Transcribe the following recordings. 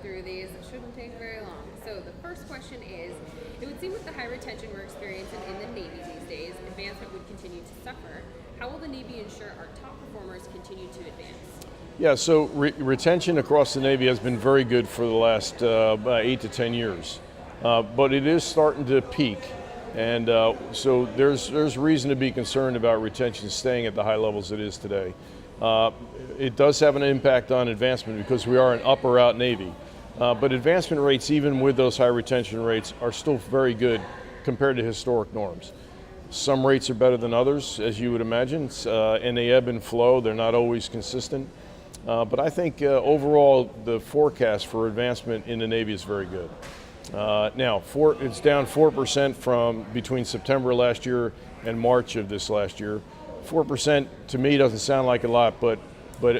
through these. It shouldn't take very long. So the first question is, it would seem with the high retention we're experiencing in the Navy these days, advancement would continue to suffer. How will the Navy ensure our top performers continue to advance? Yeah, so retention across the Navy has been very good for the last about 8 to 10 years, but it is starting to peak, and so there's reason to be concerned about retention staying at the high levels it is today. It does have an impact on advancement because we are an up or out Navy, but advancement rates, even with those high retention rates, are still very good compared to historic norms. Some rates are better than others, as you would imagine, and they ebb and flow. They're not always consistent. But I think overall the forecast for advancement in the Navy is very good. Now, it's down 4% from between September last year and March of this last year. 4% to me doesn't sound like a lot, but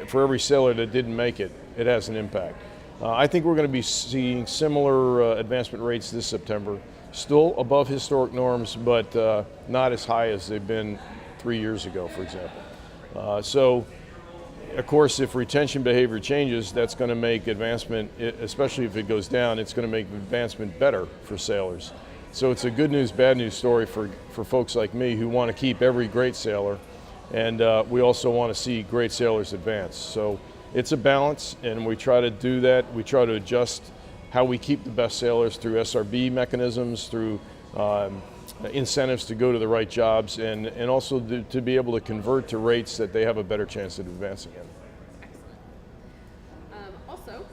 for every sailor that didn't make it, it has an impact. I think we're going to be seeing similar advancement rates this September, still above historic norms, but not as high as they've been 3 years ago, for example. So, of course, if retention behavior changes, that's going to make advancement, especially if it goes down, it's going to make advancement better for sailors. So it's a good news, bad news story for folks like me who want to keep every great sailor, and we also want to see great sailors advance. So it's a balance, and we try to do that. We try to adjust how we keep the best sailors through SRB mechanisms, through incentives to go to the right jobs, and also to be able to convert to rates that they have a better chance of advancing in. Excellent. Also,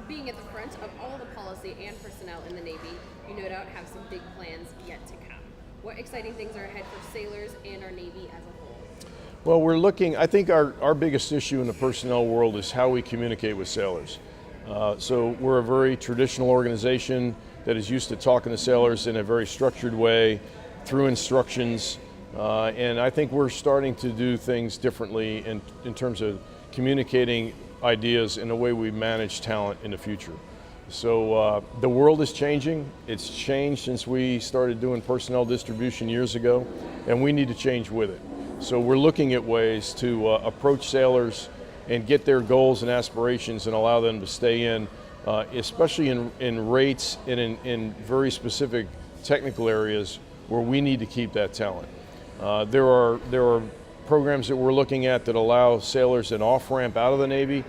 being at the front of all the policy and personnel in the Navy, you no doubt have some big plans yet to come. What exciting things are ahead for sailors and our Navy as a whole? Well, I think our biggest issue in the personnel world is how we communicate with sailors. So we're a very traditional organization that is used to talking to sailors in a very structured way through instructions, and I think we're starting to do things differently in terms of communicating ideas in the way we manage talent in the future. So the world is changing. It's changed since we started doing personnel distribution years ago, and we need to change with it. So we're looking at ways to approach sailors and get their goals and aspirations and allow them to stay in, especially in rates and in very specific technical areas where we need to keep that talent. There are programs that we're looking at that allow sailors an off-ramp out of the Navy,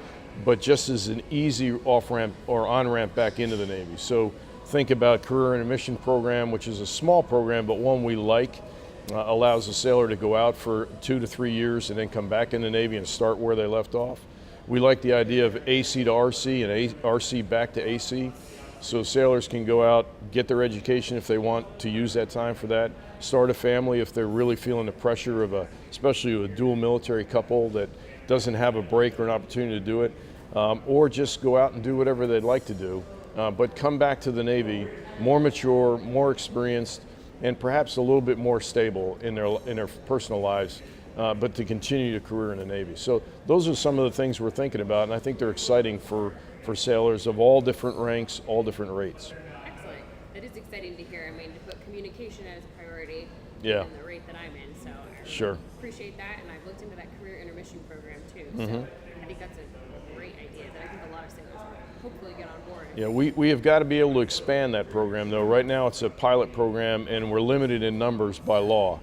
but just as an easy off-ramp or on-ramp back into the Navy. So think about Career Intermission Program, which is a small program, but one we like. Allows a sailor to go out for 2 to 3 years and then come back in the Navy and start where they left off. We like the idea of AC to RC and RC back to AC, so sailors can go out, get their education if they want to use that time for that, start a family if they're really feeling the pressure of especially a dual military couple that doesn't have a break or an opportunity to do it, or just go out and do whatever they'd like to do, but come back to the Navy more mature, more experienced, and perhaps a little bit more stable in their personal lives, but to continue a career in the Navy. So those are some of the things we're thinking about, and I think they're exciting for sailors of all different ranks, all different rates. Excellent. That is exciting to hear. I mean, to put communication as a priority in the rate that I'm in, so I sure appreciate that, and I've looked into that career intermission program too, so I think that's a great idea that I think a lot of sailors will hopefully get on board. Yeah, we have got to be able to expand that program, though. Right now it's a pilot program, and we're limited in numbers by law.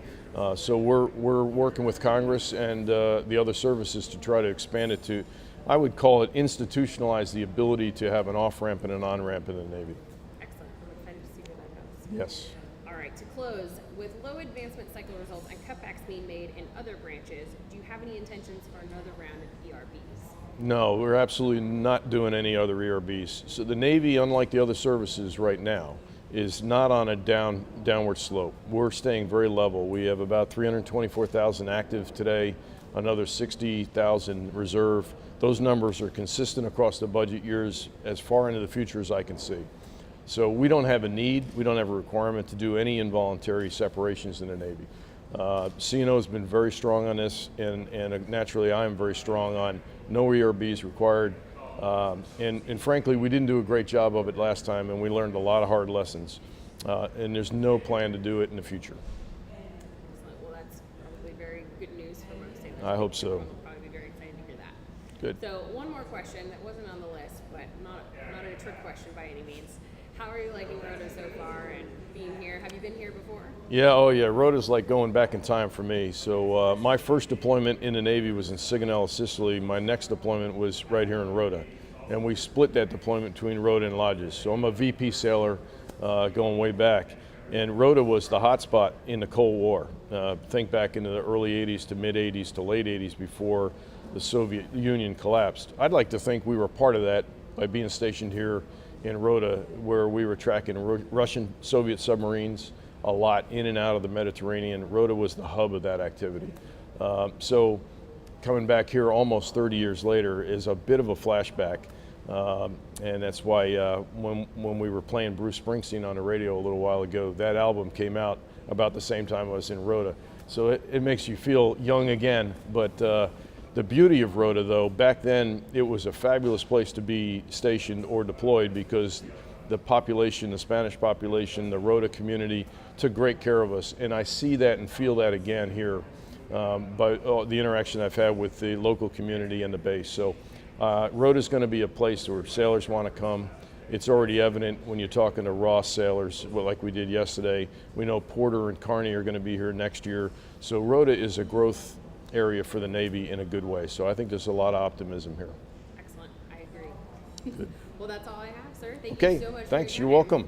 So we're working with Congress and the other services to try to expand it to, I would call it institutionalize the ability to have an off-ramp and an on-ramp in the Navy. Excellent. I'm excited to see where that goes. Yes. All right, to close, with low advancement cycle results and cutbacks being made in other branches, do you have any intentions for another round of ERBs? No, we're absolutely not doing any other ERBs. So the Navy, unlike the other services right now, is not on a downward slope. We're staying very level. We have about 324,000 active today, another 60,000 reserve. Those numbers are consistent across the budget years as far into the future as I can see. So we don't have a need, we don't have a requirement to do any involuntary separations in the Navy. CNO has been very strong on this, and naturally I am very strong on no ERBs required. And frankly, we didn't do a great job of it last time, and we learned a lot of hard lessons. And there's no plan to do it in the future. Excellent. Well, that's probably very good news for most sailors. I hope so. We'll probably be very excited to hear that. Good. So one more question that wasn't on the list, but not a trick question by any means. How are you liking Rota so far and being here? Have you been here before? Yeah, oh yeah, Rota's like going back in time for me. So my first deployment in the Navy was in Sigonella, Sicily. My next deployment was right here in Rota. And we split that deployment between Rota and Lodges. So I'm a VP sailor going way back. And Rota was the hot spot in the Cold War. Think back into the early 80s to mid 80s to late 80s before the Soviet Union collapsed. I'd like to think we were part of that by being stationed here in Rota, where we were tracking Russian Soviet submarines a lot in and out of the Mediterranean. Rota was the hub of that activity. So coming back here almost 30 years later is a bit of a flashback. And that's why when we were playing Bruce Springsteen on the radio a little while ago, that album came out about the same time I was in Rota. So it makes you feel young again. But the beauty of Rota, though, back then it was a fabulous place to be stationed or deployed because the population, the Spanish population, the Rota community took great care of us. And I see that and feel that again here by the interaction I've had with the local community and the base. So Rota is going to be a place where sailors want to come. It's already evident when you're talking to Ross sailors, well, like we did yesterday. We know Porter and Carney are going to be here next year. So Rota is a growth area for the Navy in a good way. So I think there's a lot of optimism here. Excellent. I agree. Good. Well, that's all I have, sir. Thank Okay, you so much. thanks. For You're your time. welcome.